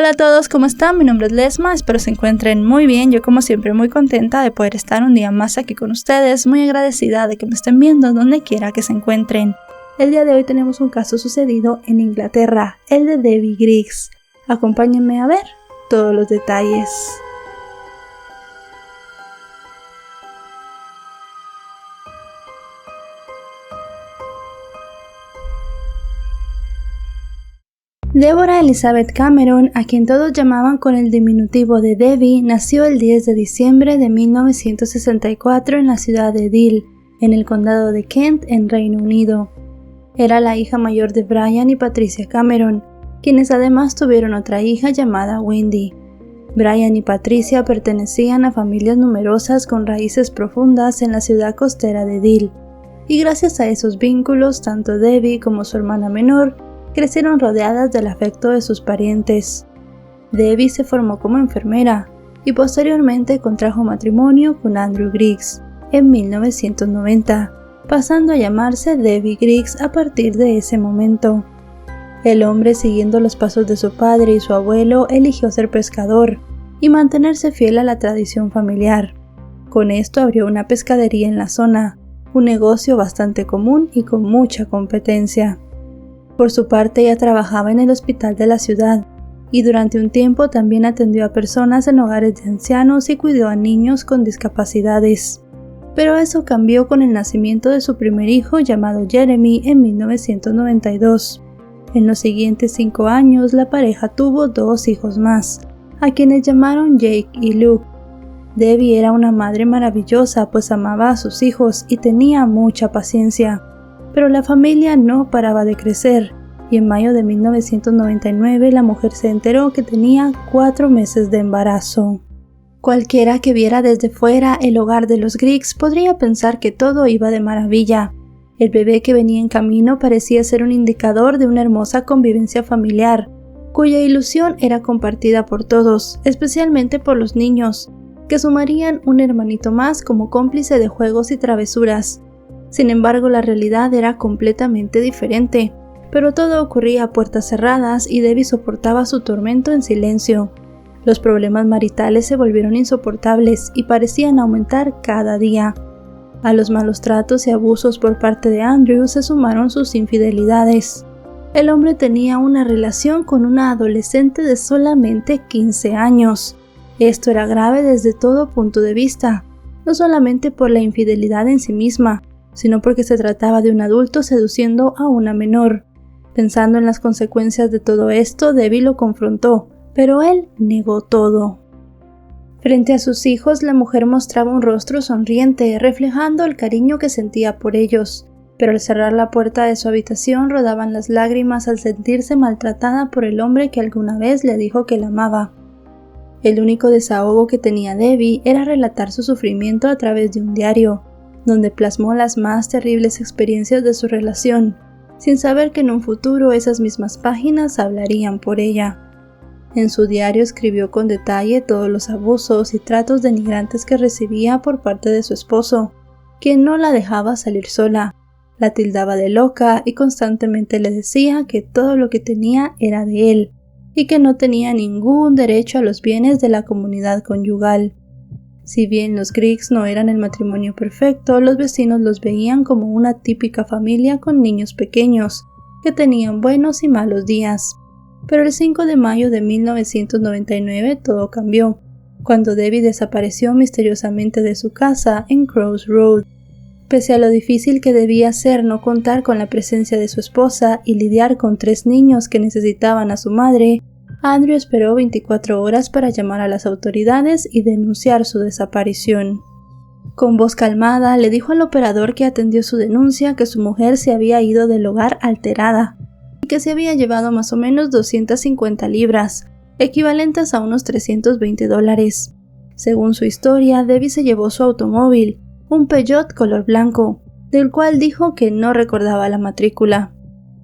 Hola a todos, ¿cómo están? Mi nombre es Lesma, espero se encuentren muy bien. Yo como siempre muy contenta de poder estar un día más aquí con ustedes, muy agradecida de que me estén viendo donde quiera que se encuentren. El día de hoy tenemos un caso sucedido en Inglaterra, el de Debbie Griggs. Acompáñenme a ver todos los detalles. Deborah Elizabeth Cameron, a quien todos llamaban con el diminutivo de Debbie, nació el 10 de diciembre de 1964 en la ciudad de Deal, en el condado de Kent, en Reino Unido. Era la hija mayor de Brian y Patricia Cameron, quienes además tuvieron otra hija llamada Wendy. Brian y Patricia pertenecían a familias numerosas con raíces profundas en la ciudad costera de Deal, y gracias a esos vínculos, tanto Debbie como su hermana menor crecieron rodeadas del afecto de sus parientes. Debbie se formó como enfermera y posteriormente contrajo matrimonio con Andrew Griggs en 1990, pasando a llamarse Debbie Griggs a partir de ese momento. El hombre, siguiendo los pasos de su padre y su abuelo, eligió ser pescador y mantenerse fiel a la tradición familiar. Con esto abrió una pescadería en la zona, un negocio bastante común y con mucha competencia. Por su parte, ella trabajaba en el hospital de la ciudad y durante un tiempo también atendió a personas en hogares de ancianos y cuidó a niños con discapacidades. Pero eso cambió con el nacimiento de su primer hijo llamado Jeremy en 1992. En los siguientes 5 años, la pareja tuvo 2 hijos más, a quienes llamaron Jake y Luke. Debbie era una madre maravillosa, pues amaba a sus hijos y tenía mucha paciencia. Pero la familia no paraba de crecer, y en mayo de 1999 la mujer se enteró que tenía 4 meses de embarazo. Cualquiera que viera desde fuera el hogar de los Griggs podría pensar que todo iba de maravilla. El bebé que venía en camino parecía ser un indicador de una hermosa convivencia familiar, cuya ilusión era compartida por todos, especialmente por los niños, que sumarían un hermanito más como cómplice de juegos y travesuras. Sin embargo, la realidad era completamente diferente, pero todo ocurría a puertas cerradas y Debbie soportaba su tormento en silencio. Los problemas maritales se volvieron insoportables y parecían aumentar cada día. A los malos tratos y abusos por parte de Andrew se sumaron sus infidelidades. El hombre tenía una relación con una adolescente de solamente 15 años. Esto era grave desde todo punto de vista, no solamente por la infidelidad en sí misma, sino porque se trataba de un adulto seduciendo a una menor. Pensando en las consecuencias de todo esto, Debbie lo confrontó, pero él negó todo. Frente a sus hijos, la mujer mostraba un rostro sonriente, reflejando el cariño que sentía por ellos, pero al cerrar la puerta de su habitación rodaban las lágrimas al sentirse maltratada por el hombre que alguna vez le dijo que la amaba. El único desahogo que tenía Debbie era relatar su sufrimiento a través de un diario, donde plasmó las más terribles experiencias de su relación, sin saber que en un futuro esas mismas páginas hablarían por ella. En su diario escribió con detalle todos los abusos y tratos denigrantes que recibía por parte de su esposo, quien no la dejaba salir sola, la tildaba de loca y constantemente le decía que todo lo que tenía era de él, y que no tenía ningún derecho a los bienes de la comunidad conyugal. Si bien los Griggs no eran el matrimonio perfecto, los vecinos los veían como una típica familia con niños pequeños, que tenían buenos y malos días. Pero el 5 de mayo de 1999 todo cambió, cuando Debbie desapareció misteriosamente de su casa en Cross Road. Pese a lo difícil que debía ser no contar con la presencia de su esposa y lidiar con 3 niños que necesitaban a su madre, Andrew esperó 24 horas para llamar a las autoridades y denunciar su desaparición. Con voz calmada, le dijo al operador que atendió su denuncia que su mujer se había ido del hogar alterada y que se había llevado más o menos 250 libras, equivalentes a unos $320. Según su historia, Debbie se llevó su automóvil, un Peugeot color blanco, del cual dijo que no recordaba la matrícula.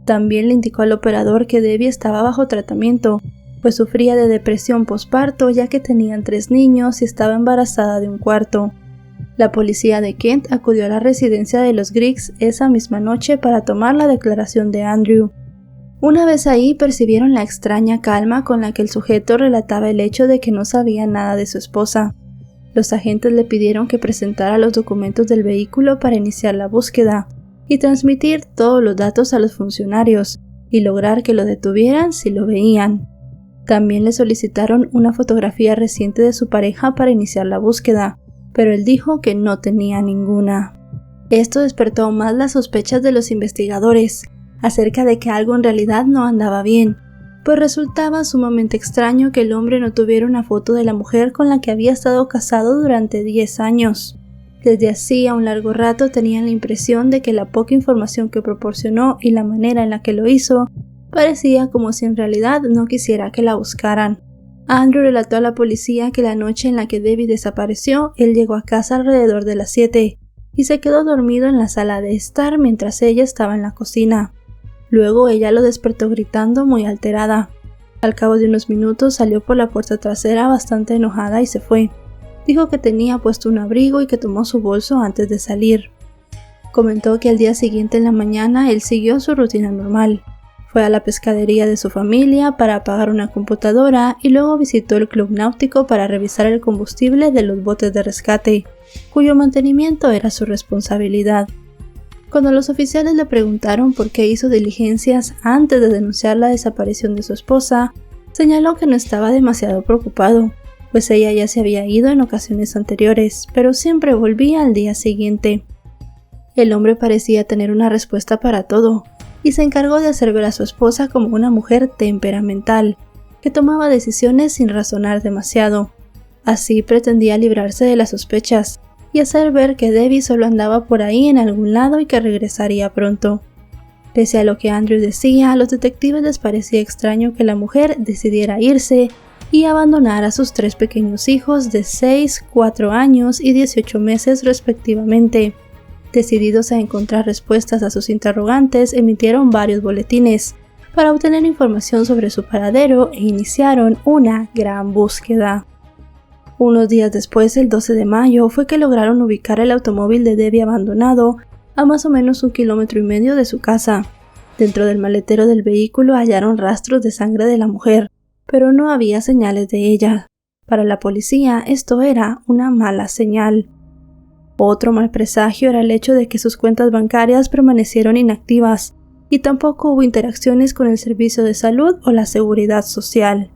También le indicó al operador que Debbie estaba bajo tratamiento, pues sufría de depresión posparto ya que tenían 3 niños y estaba embarazada de un cuarto. La policía de Kent acudió a la residencia de los Griggs esa misma noche para tomar la declaración de Andrew. Una vez ahí percibieron la extraña calma con la que el sujeto relataba el hecho de que no sabía nada de su esposa. Los agentes le pidieron que presentara los documentos del vehículo para iniciar la búsqueda y transmitir todos los datos a los funcionarios y lograr que lo detuvieran si lo veían. También le solicitaron una fotografía reciente de su pareja para iniciar la búsqueda, pero él dijo que no tenía ninguna. Esto despertó aún más las sospechas de los investigadores acerca de que algo en realidad no andaba bien, pues resultaba sumamente extraño que el hombre no tuviera una foto de la mujer con la que había estado casado durante 10 años. Desde hacía un largo rato tenían la impresión de que la poca información que proporcionó y la manera en la que lo hizo parecía como si en realidad no quisiera que la buscaran. Andrew relató a la policía que la noche en la que Debbie desapareció, él llegó a casa alrededor de las 7 y se quedó dormido en la sala de estar mientras ella estaba en la cocina. Luego ella lo despertó gritando muy alterada. Al cabo de unos minutos salió por la puerta trasera bastante enojada y se fue. Dijo que tenía puesto un abrigo y que tomó su bolso antes de salir. Comentó que al día siguiente en la mañana él siguió su rutina normal. Fue a la pescadería de su familia para apagar una computadora y luego visitó el club náutico para revisar el combustible de los botes de rescate, cuyo mantenimiento era su responsabilidad. Cuando los oficiales le preguntaron por qué hizo diligencias antes de denunciar la desaparición de su esposa, señaló que no estaba demasiado preocupado, pues ella ya se había ido en ocasiones anteriores, pero siempre volvía al día siguiente. El hombre parecía tener una respuesta para todo, y se encargó de hacer ver a su esposa como una mujer temperamental, que tomaba decisiones sin razonar demasiado. Así pretendía librarse de las sospechas, y hacer ver que Debbie solo andaba por ahí en algún lado y que regresaría pronto. Pese a lo que Andrew decía, a los detectives les parecía extraño que la mujer decidiera irse y abandonar a sus 3 pequeños hijos de 6, 4 años y 18 meses respectivamente. Decididos a encontrar respuestas a sus interrogantes, emitieron varios boletines para obtener información sobre su paradero e iniciaron una gran búsqueda. Unos días después, el 12 de mayo, fue que lograron ubicar el automóvil de Debbie abandonado a más o menos 1,5 kilómetros de su casa. Dentro del maletero del vehículo hallaron rastros de sangre de la mujer, pero no había señales de ella. Para la policía, esto era una mala señal. Otro mal presagio era el hecho de que sus cuentas bancarias permanecieron inactivas y tampoco hubo interacciones con el servicio de salud o la seguridad social.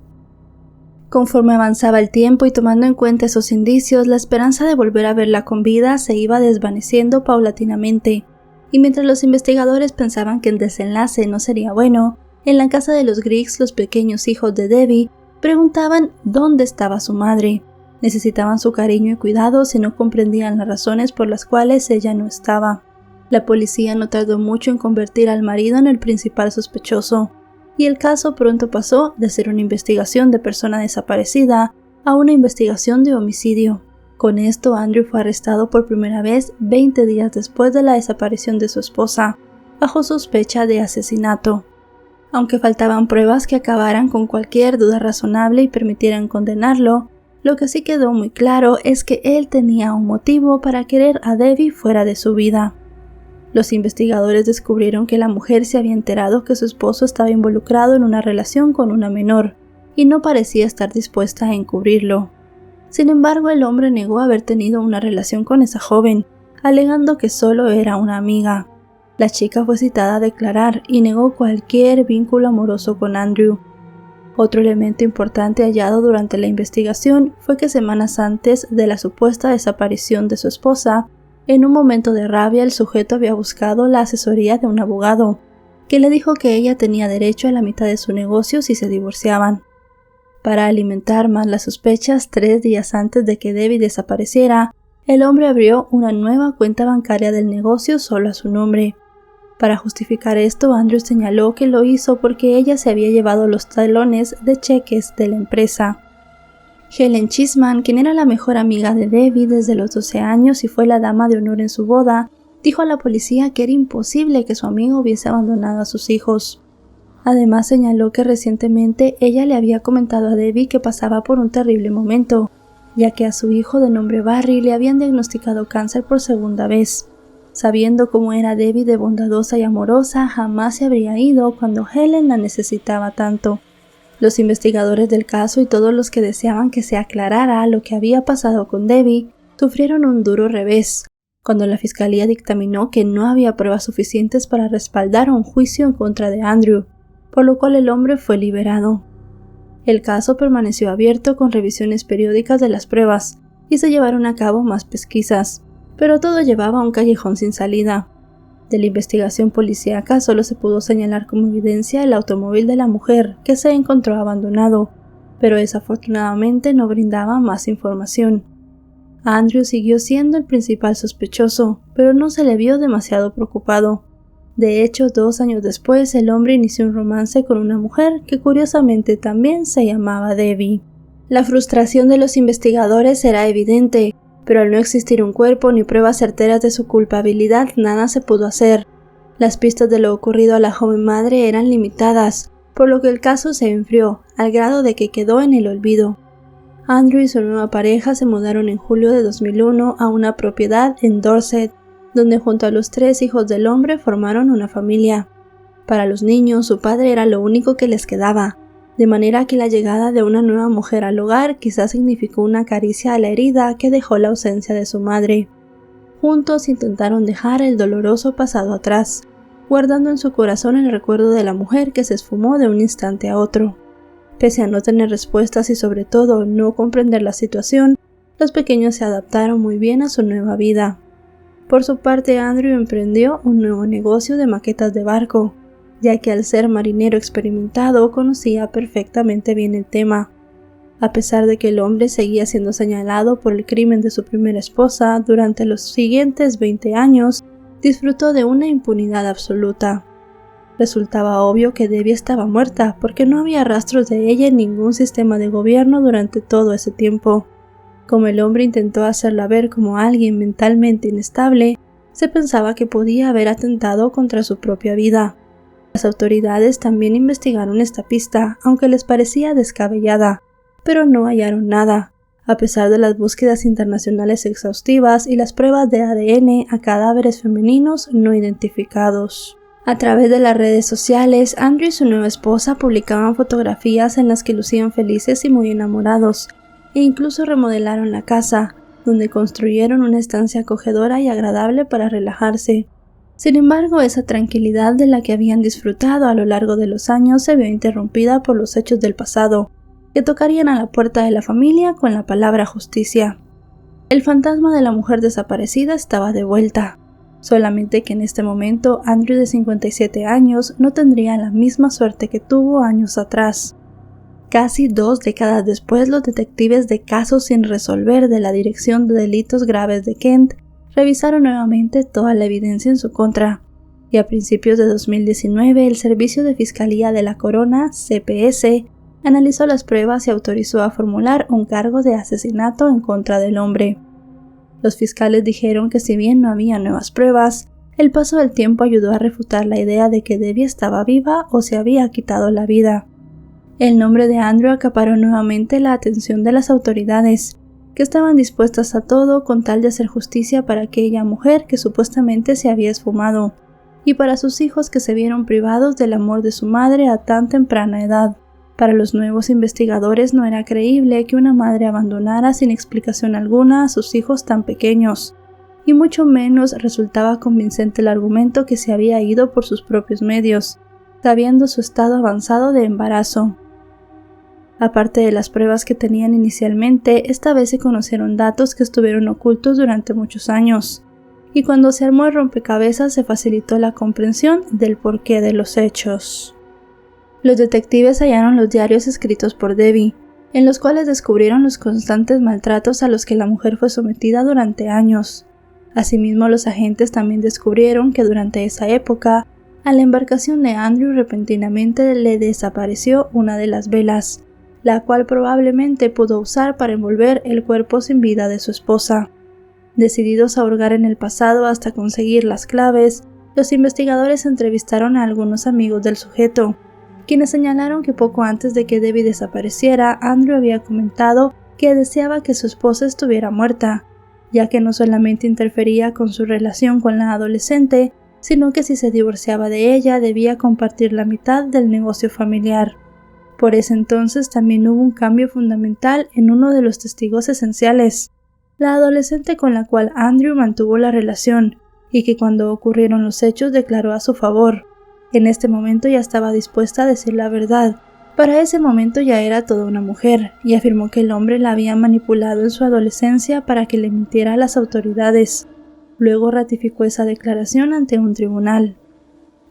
Conforme avanzaba el tiempo y tomando en cuenta esos indicios, la esperanza de volver a verla con vida se iba desvaneciendo paulatinamente, y mientras los investigadores pensaban que el desenlace no sería bueno, en la casa de los Griggs los pequeños hijos de Debbie preguntaban dónde estaba su madre. Necesitaban su cariño y cuidados y no comprendían las razones por las cuales ella no estaba. La policía no tardó mucho en convertir al marido en el principal sospechoso, y el caso pronto pasó de ser una investigación de persona desaparecida a una investigación de homicidio. Con esto, Andrew fue arrestado por primera vez 20 días después de la desaparición de su esposa, bajo sospecha de asesinato. Aunque faltaban pruebas que acabaran con cualquier duda razonable y permitieran condenarlo, lo que sí quedó muy claro es que él tenía un motivo para querer a Debbie fuera de su vida. Los investigadores descubrieron que la mujer se había enterado que su esposo estaba involucrado en una relación con una menor, y no parecía estar dispuesta a encubrirlo. Sin embargo, el hombre negó haber tenido una relación con esa joven, alegando que solo era una amiga. La chica fue citada a declarar y negó cualquier vínculo amoroso con Andrew. Otro elemento importante hallado durante la investigación fue que semanas antes de la supuesta desaparición de su esposa, en un momento de rabia el sujeto había buscado la asesoría de un abogado, que le dijo que ella tenía derecho a la mitad de su negocio si se divorciaban. Para alimentar más las sospechas, 3 días antes de que Debbie desapareciera, el hombre abrió una nueva cuenta bancaria del negocio solo a su nombre. Para justificar esto, Andrew señaló que lo hizo porque ella se había llevado los talones de cheques de la empresa. Helen Cheeseman, quien era la mejor amiga de Debbie desde los 12 años y fue la dama de honor en su boda, dijo a la policía que era imposible que su amigo hubiese abandonado a sus hijos. Además señaló que recientemente ella le había comentado a Debbie que pasaba por un terrible momento, ya que a su hijo de nombre Barry le habían diagnosticado cáncer por segunda vez. Sabiendo cómo era Debbie de bondadosa y amorosa, jamás se habría ido cuando Helen la necesitaba tanto. Los investigadores del caso y todos los que deseaban que se aclarara lo que había pasado con Debbie sufrieron un duro revés cuando la fiscalía dictaminó que no había pruebas suficientes para respaldar un juicio en contra de Andrew, por lo cual el hombre fue liberado. El caso permaneció abierto con revisiones periódicas de las pruebas y se llevaron a cabo más pesquisas, pero todo llevaba a un callejón sin salida. De la investigación policíaca solo se pudo señalar como evidencia el automóvil de la mujer, que se encontró abandonado, pero desafortunadamente no brindaba más información. Andrew siguió siendo el principal sospechoso, pero no se le vio demasiado preocupado. De hecho, 2 años después, el hombre inició un romance con una mujer que curiosamente también se llamaba Debbie. La frustración de los investigadores era evidente, pero al no existir un cuerpo ni pruebas certeras de su culpabilidad, nada se pudo hacer. Las pistas de lo ocurrido a la joven madre eran limitadas, por lo que el caso se enfrió, al grado de que quedó en el olvido. Andrew y su nueva pareja se mudaron en julio de 2001 a una propiedad en Dorset, donde junto a los 3 hijos del hombre formaron una familia. Para los niños, su padre era lo único que les quedaba, de manera que la llegada de una nueva mujer al hogar quizás significó una caricia a la herida que dejó la ausencia de su madre. Juntos intentaron dejar el doloroso pasado atrás, guardando en su corazón el recuerdo de la mujer que se esfumó de un instante a otro. Pese a no tener respuestas y sobre todo no comprender la situación, los pequeños se adaptaron muy bien a su nueva vida. Por su parte, Andrew emprendió un nuevo negocio de maquetas de barco, ya que al ser marinero experimentado conocía perfectamente bien el tema. A pesar de que el hombre seguía siendo señalado por el crimen de su primera esposa, durante los siguientes 20 años disfrutó de una impunidad absoluta. Resultaba obvio que Debbie estaba muerta porque no había rastros de ella en ningún sistema de gobierno durante todo ese tiempo. Como el hombre intentó hacerla ver como alguien mentalmente inestable, se pensaba que podía haber atentado contra su propia vida. Las autoridades también investigaron esta pista, aunque les parecía descabellada, pero no hallaron nada, a pesar de las búsquedas internacionales exhaustivas y las pruebas de ADN a cadáveres femeninos no identificados. A través de las redes sociales, Andrew y su nueva esposa publicaban fotografías en las que lucían felices y muy enamorados, e incluso remodelaron la casa, donde construyeron una estancia acogedora y agradable para relajarse. Sin embargo, esa tranquilidad de la que habían disfrutado a lo largo de los años se vio interrumpida por los hechos del pasado, que tocarían a la puerta de la familia con la palabra justicia. El fantasma de la mujer desaparecida estaba de vuelta, solamente que en este momento Andrew, de 57 años, no tendría la misma suerte que tuvo años atrás. Casi 2 décadas después, los detectives de casos sin resolver de la Dirección de Delitos Graves de Kent revisaron nuevamente toda la evidencia en su contra, y a principios de 2019 el Servicio de Fiscalía de la Corona, CPS, analizó las pruebas y autorizó a formular un cargo de asesinato en contra del hombre. Los fiscales dijeron que si bien no había nuevas pruebas, el paso del tiempo ayudó a refutar la idea de que Debbie estaba viva o se había quitado la vida. El nombre de Andrew acaparó nuevamente la atención de las autoridades, que estaban dispuestas a todo con tal de hacer justicia para aquella mujer que supuestamente se había esfumado, y para sus hijos que se vieron privados del amor de su madre a tan temprana edad. Para los nuevos investigadores no era creíble que una madre abandonara sin explicación alguna a sus hijos tan pequeños, y mucho menos resultaba convincente el argumento que se había ido por sus propios medios, sabiendo su estado avanzado de embarazo. Aparte de las pruebas que tenían inicialmente, esta vez se conocieron datos que estuvieron ocultos durante muchos años, y cuando se armó el rompecabezas se facilitó la comprensión del porqué de los hechos. Los detectives hallaron los diarios escritos por Debbie, en los cuales descubrieron los constantes maltratos a los que la mujer fue sometida durante años. Asimismo, los agentes también descubrieron que durante esa época, a la embarcación de Andrew repentinamente le desapareció una de las velas, la cual probablemente pudo usar para envolver el cuerpo sin vida de su esposa. Decididos a hurgar en el pasado hasta conseguir las claves, los investigadores entrevistaron a algunos amigos del sujeto, quienes señalaron que poco antes de que Debbie desapareciera, Andrew había comentado que deseaba que su esposa estuviera muerta, ya que no solamente interfería con su relación con la adolescente, sino que si se divorciaba de ella debía compartir la mitad del negocio familiar. Por ese entonces también hubo un cambio fundamental en uno de los testigos esenciales, la adolescente con la cual Andrew mantuvo la relación, y que cuando ocurrieron los hechos declaró a su favor. En este momento ya estaba dispuesta a decir la verdad. Para ese momento ya era toda una mujer, y afirmó que el hombre la había manipulado en su adolescencia para que le mintiera a las autoridades. Luego ratificó esa declaración ante un tribunal.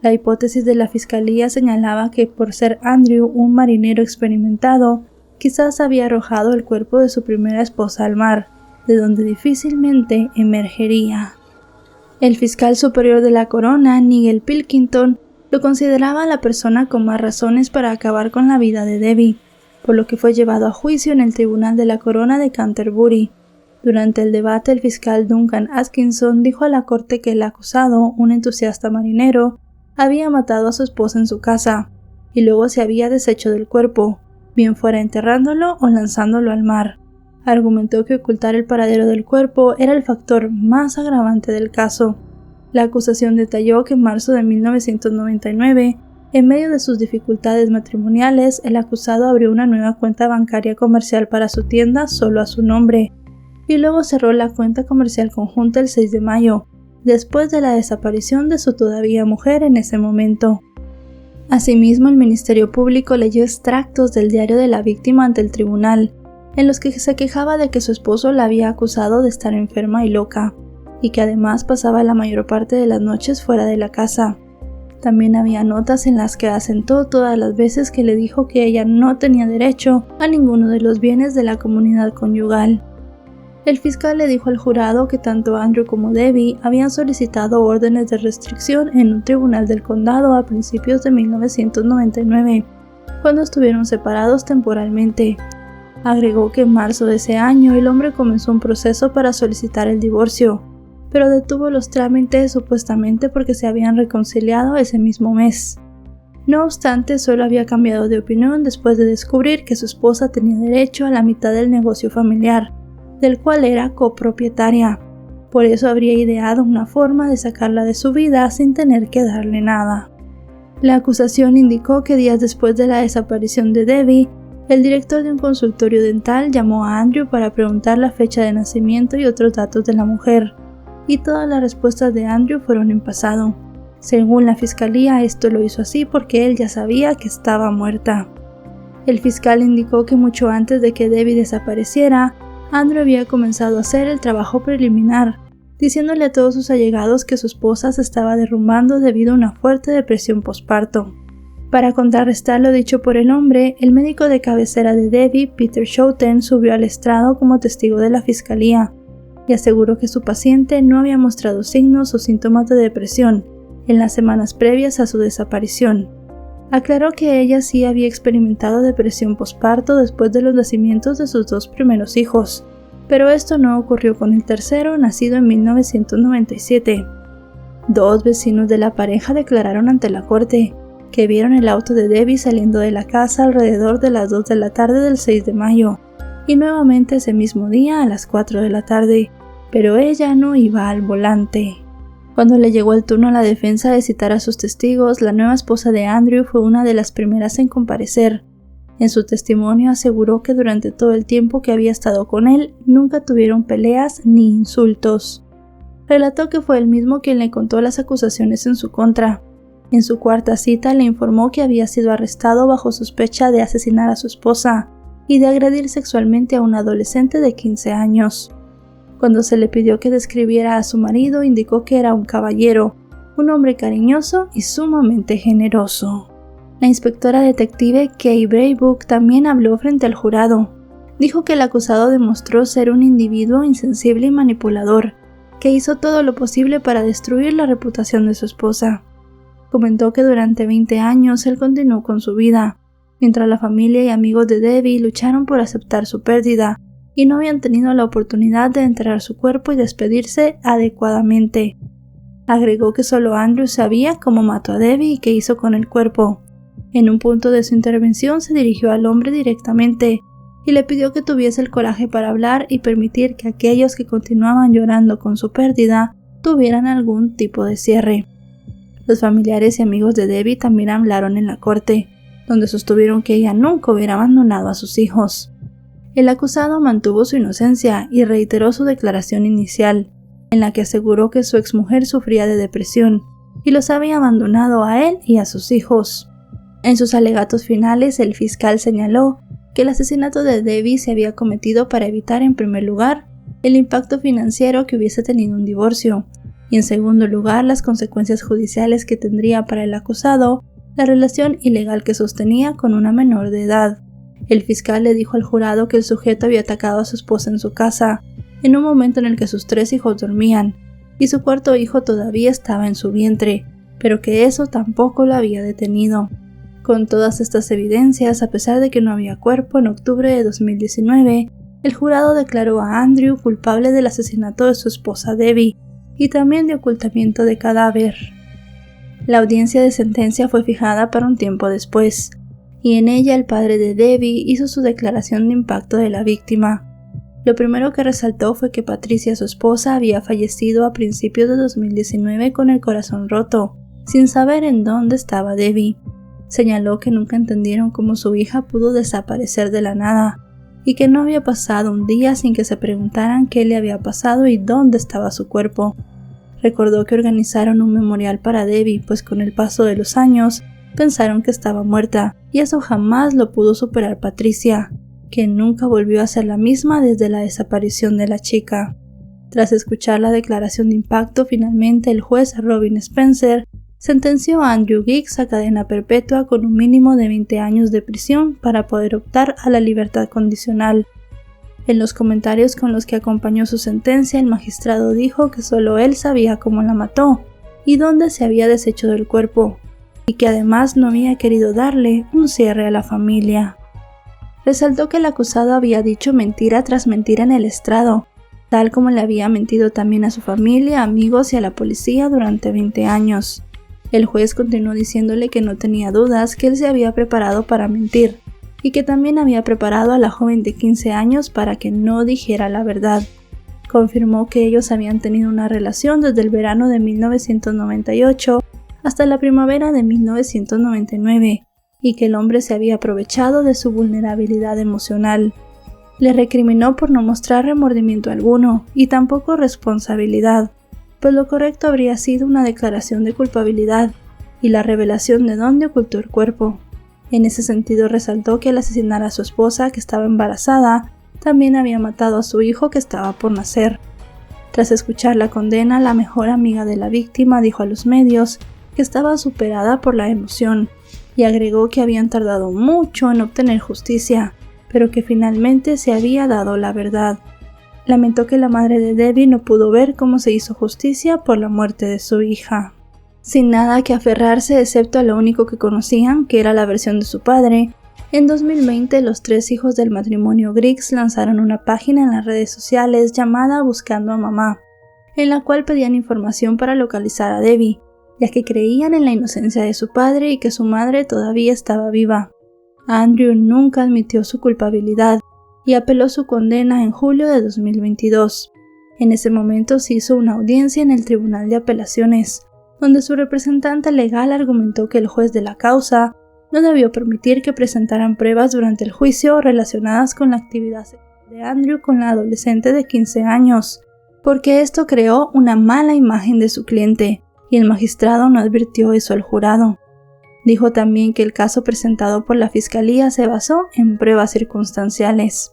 La hipótesis de la fiscalía señalaba que por ser Andrew un marinero experimentado, quizás había arrojado el cuerpo de su primera esposa al mar, de donde difícilmente emergería. El fiscal superior de la corona, Nigel Pilkington, lo consideraba la persona con más razones para acabar con la vida de Debbie, por lo que fue llevado a juicio en el tribunal de la corona de Canterbury. Durante el debate, el fiscal Duncan Atkinson dijo a la corte que el acusado, un entusiasta marinero, había matado a su esposa en su casa, y luego se había deshecho del cuerpo, bien fuera enterrándolo o lanzándolo al mar. Argumentó que ocultar el paradero del cuerpo era el factor más agravante del caso. La acusación detalló que en marzo de 1999, en medio de sus dificultades matrimoniales, el acusado abrió una nueva cuenta bancaria comercial para su tienda solo a su nombre, y luego cerró la cuenta comercial conjunta el 6 de mayo, después de la desaparición de su todavía mujer en ese momento. Asimismo, el Ministerio Público leyó extractos del diario de la víctima ante el tribunal, en los que se quejaba de que su esposo la había acusado de estar enferma y loca, y que además pasaba la mayor parte de las noches fuera de la casa. También había notas en las que asentó todas las veces que le dijo que ella no tenía derecho a ninguno de los bienes de la comunidad conyugal. El fiscal le dijo al jurado que tanto Andrew como Debbie habían solicitado órdenes de restricción en un tribunal del condado a principios de 1999, cuando estuvieron separados temporalmente. Agregó que en marzo de ese año el hombre comenzó un proceso para solicitar el divorcio, pero detuvo los trámites supuestamente porque se habían reconciliado ese mismo mes. No obstante, solo había cambiado de opinión después de descubrir que su esposa tenía derecho a la mitad del negocio familiar, del cual era copropietaria. Por eso habría ideado una forma de sacarla de su vida sin tener que darle nada. La acusación indicó que días después de la desaparición de Debbie, el director de un consultorio dental llamó a Andrew para preguntar la fecha de nacimiento y otros datos de la mujer, y todas las respuestas de Andrew fueron en pasado. Según la fiscalía, esto lo hizo así porque él ya sabía que estaba muerta. El fiscal indicó que mucho antes de que Debbie desapareciera, Andrew había comenzado a hacer el trabajo preliminar, diciéndole a todos sus allegados que su esposa se estaba derrumbando debido a una fuerte depresión posparto. Para contrarrestar lo dicho por el hombre, el médico de cabecera de Debbie, Peter Schouten, subió al estrado como testigo de la fiscalía y aseguró que su paciente no había mostrado signos o síntomas de depresión en las semanas previas a su desaparición. Aclaró que ella sí había experimentado depresión posparto después de los nacimientos de sus dos primeros hijos, pero esto no ocurrió con el tercero, nacido en 1997. Dos vecinos de la pareja declararon ante la corte que vieron el auto de Debbie saliendo de la casa alrededor de las 2 de la tarde del 6 de mayo, y nuevamente ese mismo día a las 4 de la tarde, pero ella no iba al volante. Cuando le llegó el turno a la defensa de citar a sus testigos, la nueva esposa de Andrew fue una de las primeras en comparecer. En su testimonio aseguró que durante todo el tiempo que había estado con él, nunca tuvieron peleas ni insultos. Relató que fue él mismo quien le contó las acusaciones en su contra. En su cuarta cita le informó que había sido arrestado bajo sospecha de asesinar a su esposa y de agredir sexualmente a un adolescente de 15 años. Cuando se le pidió que describiera a su marido, indicó que era un caballero, un hombre cariñoso y sumamente generoso. La inspectora detective Kay Braybook también habló frente al jurado. Dijo que el acusado demostró ser un individuo insensible y manipulador, que hizo todo lo posible para destruir la reputación de su esposa. Comentó que durante 20 años él continuó con su vida, mientras la familia y amigos de Debbie lucharon por aceptar su pérdida y no habían tenido la oportunidad de enterrar su cuerpo y despedirse adecuadamente. Agregó que solo Andrew sabía cómo mató a Debbie y qué hizo con el cuerpo. En un punto de su intervención se dirigió al hombre directamente y le pidió que tuviese el coraje para hablar y permitir que aquellos que continuaban llorando con su pérdida tuvieran algún tipo de cierre. Los familiares y amigos de Debbie también hablaron en la corte, donde sostuvieron que ella nunca hubiera abandonado a sus hijos. El acusado mantuvo su inocencia y reiteró su declaración inicial, en la que aseguró que su exmujer sufría de depresión y los había abandonado a él y a sus hijos. En sus alegatos finales, el fiscal señaló que el asesinato de Debbie se había cometido para evitar, en primer lugar, el impacto financiero que hubiese tenido un divorcio, y en segundo lugar, las consecuencias judiciales que tendría para el acusado la relación ilegal que sostenía con una menor de edad. El fiscal le dijo al jurado que el sujeto había atacado a su esposa en su casa, en un momento en el que sus 3 hijos dormían, y su cuarto hijo todavía estaba en su vientre, pero que eso tampoco lo había detenido. Con todas estas evidencias, a pesar de que no había cuerpo, en octubre de 2019, el jurado declaró a Andrew culpable del asesinato de su esposa Debbie y también de ocultamiento de cadáver. La audiencia de sentencia fue fijada para un tiempo después, y en ella el padre de Debbie hizo su declaración de impacto de la víctima. Lo primero que resaltó fue que Patricia, su esposa, había fallecido a principios de 2019 con el corazón roto, sin saber en dónde estaba Debbie. Señaló que nunca entendieron cómo su hija pudo desaparecer de la nada, y que no había pasado un día sin que se preguntaran qué le había pasado y dónde estaba su cuerpo. Recordó que organizaron un memorial para Debbie, pues con el paso de los años pensaron que estaba muerta, y eso jamás lo pudo superar Patricia, que nunca volvió a ser la misma desde la desaparición de la chica. Tras escuchar la declaración de impacto, finalmente el juez Robin Spencer sentenció a Andrew Giggs a cadena perpetua con un mínimo de 20 años de prisión para poder optar a la libertad condicional. En los comentarios con los que acompañó su sentencia, el magistrado dijo que solo él sabía cómo la mató y dónde se había deshecho del cuerpo, y que además no había querido darle un cierre a la familia. Resaltó que el acusado había dicho mentira tras mentira en el estrado, tal como le había mentido también a su familia, amigos y a la policía durante 20 años. El juez continuó diciéndole que no tenía dudas que él se había preparado para mentir, y que también había preparado a la joven de 15 años para que no dijera la verdad. Confirmó que ellos habían tenido una relación desde el verano de 1998 hasta la primavera de 1999, y que el hombre se había aprovechado de su vulnerabilidad emocional. Le recriminó por no mostrar remordimiento alguno y tampoco responsabilidad, pues lo correcto habría sido una declaración de culpabilidad y la revelación de dónde ocultó el cuerpo. En ese sentido resaltó que al asesinar a su esposa, que estaba embarazada, también había matado a su hijo que estaba por nacer. Tras escuchar la condena, la mejor amiga de la víctima dijo a los medios que estaba superada por la emoción y agregó que habían tardado mucho en obtener justicia, pero que finalmente se había dado la verdad. Lamentó que la madre de Debbie no pudo ver cómo se hizo justicia por la muerte de su hija. Sin nada que aferrarse excepto a lo único que conocían, que era la versión de su padre, en 2020 los 3 hijos del matrimonio Griggs lanzaron una página en las redes sociales llamada Buscando a Mamá, en la cual pedían información para localizar a Debbie, ya que creían en la inocencia de su padre y que su madre todavía estaba viva. Andrew nunca admitió su culpabilidad y apeló su condena en julio de 2022. En ese momento se hizo una audiencia en el Tribunal de Apelaciones, donde su representante legal argumentó que el juez de la causa no debió permitir que presentaran pruebas durante el juicio relacionadas con la actividad sexual de Andrew con la adolescente de 15 años, porque esto creó una mala imagen de su cliente, y el magistrado no advirtió eso al jurado. Dijo también que el caso presentado por la fiscalía se basó en pruebas circunstanciales.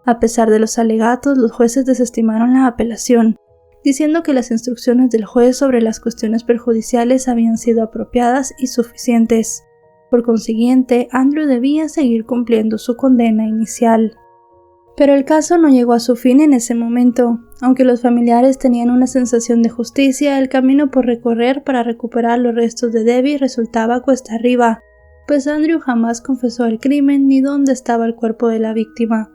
A pesar de los alegatos, los jueces desestimaron la apelación, diciendo que las instrucciones del juez sobre las cuestiones perjudiciales habían sido apropiadas y suficientes. Por consiguiente, Andrew debía seguir cumpliendo su condena inicial. Pero el caso no llegó a su fin en ese momento. Aunque los familiares tenían una sensación de justicia, el camino por recorrer para recuperar los restos de Debbie resultaba cuesta arriba, pues Andrew jamás confesó el crimen ni dónde estaba el cuerpo de la víctima.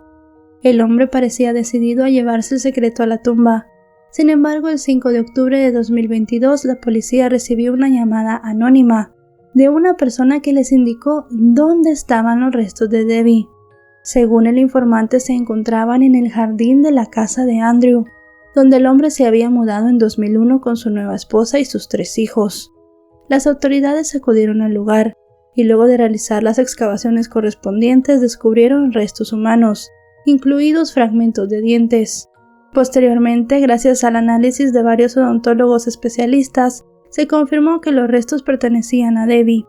El hombre parecía decidido a llevarse el secreto a la tumba. Sin embargo, el 5 de octubre de 2022, la policía recibió una llamada anónima de una persona que les indicó dónde estaban los restos de Debbie. Según el informante, se encontraban en el jardín de la casa de Andrew, donde el hombre se había mudado en 2001 con su nueva esposa y sus 3 hijos. Las autoridades acudieron al lugar y luego de realizar las excavaciones correspondientes descubrieron restos humanos, incluidos fragmentos de dientes. Posteriormente, gracias al análisis de varios odontólogos especialistas, se confirmó que los restos pertenecían a Debbie.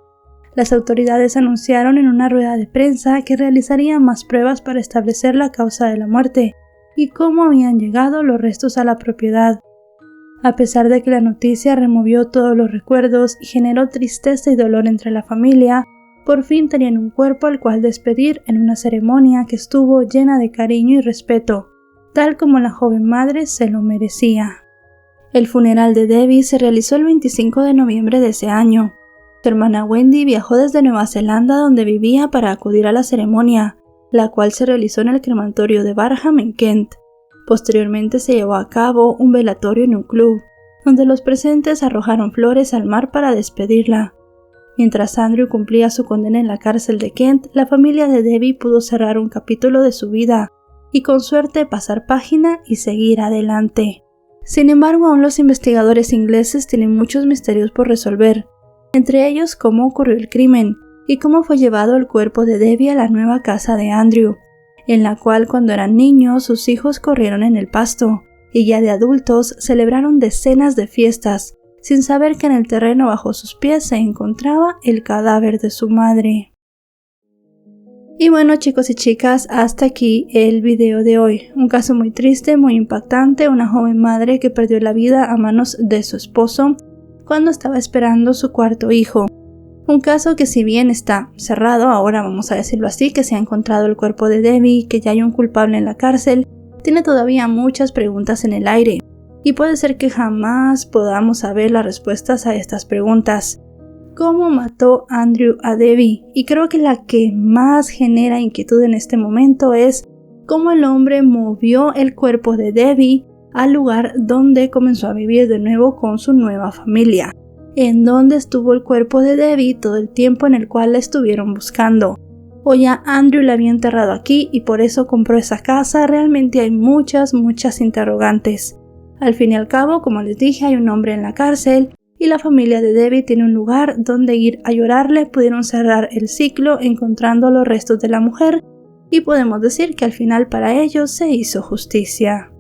Las autoridades anunciaron en una rueda de prensa que realizarían más pruebas para establecer la causa de la muerte y cómo habían llegado los restos a la propiedad. A pesar de que la noticia removió todos los recuerdos y generó tristeza y dolor entre la familia, por fin tenían un cuerpo al cual despedir en una ceremonia que estuvo llena de cariño y respeto, tal como la joven madre se lo merecía. El funeral de Debbie se realizó el 25 de noviembre de ese año. Su hermana Wendy viajó desde Nueva Zelanda, donde vivía, para acudir a la ceremonia, la cual se realizó en el crematorio de Barham en Kent. Posteriormente se llevó a cabo un velatorio en un club, donde los presentes arrojaron flores al mar para despedirla. Mientras Andrew cumplía su condena en la cárcel de Kent, la familia de Debbie pudo cerrar un capítulo de su vida y con suerte pasar página y seguir adelante. Sin embargo, aún los investigadores ingleses tienen muchos misterios por resolver, entre ellos cómo ocurrió el crimen y cómo fue llevado el cuerpo de Debbie a la nueva casa de Andrew, en la cual cuando eran niños sus hijos corrieron en el pasto y ya de adultos celebraron decenas de fiestas, sin saber que en el terreno bajo sus pies se encontraba el cadáver de su madre. Y bueno, chicos y chicas, hasta aquí el video de hoy. Un caso muy triste, muy impactante, una joven madre que perdió la vida a manos de su esposo cuando estaba esperando su 4º hijo. Un caso que, si bien está cerrado, ahora vamos a decirlo así, que se ha encontrado el cuerpo de Debbie, que ya hay un culpable en la cárcel, tiene todavía muchas preguntas en el aire, y puede ser que jamás podamos saber las respuestas a estas preguntas. ¿Cómo mató Andrew a Debbie? Y creo que la que más genera inquietud en este momento es cómo el hombre movió el cuerpo de Debbie al lugar donde comenzó a vivir de nuevo con su nueva familia. ¿En dónde estuvo el cuerpo de Debbie todo el tiempo en el cual la estuvieron buscando? ¿O ya Andrew la había enterrado aquí y por eso compró esa casa? Realmente hay muchas interrogantes. Al fin y al cabo, como les dije, hay un hombre en la cárcel y la familia de Debbie tiene un lugar donde ir a llorarle. Pudieron cerrar el ciclo encontrando los restos de la mujer y podemos decir que al final para ellos se hizo justicia.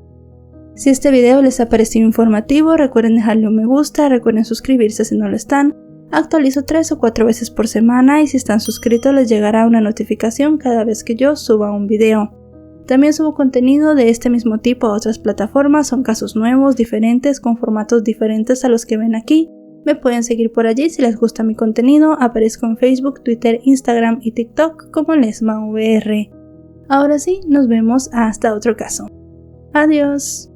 Si este video les ha parecido informativo, recuerden dejarle un me gusta, recuerden suscribirse si no lo están. Actualizo 3 o 4 veces por semana y si están suscritos les llegará una notificación cada vez que yo suba un video. También subo contenido de este mismo tipo a otras plataformas, son casos nuevos, diferentes, con formatos diferentes a los que ven aquí. Me pueden seguir por allí si les gusta mi contenido, aparezco en Facebook, Twitter, Instagram y TikTok como LesmaVR. Ahora sí, nos vemos hasta otro caso. Adiós.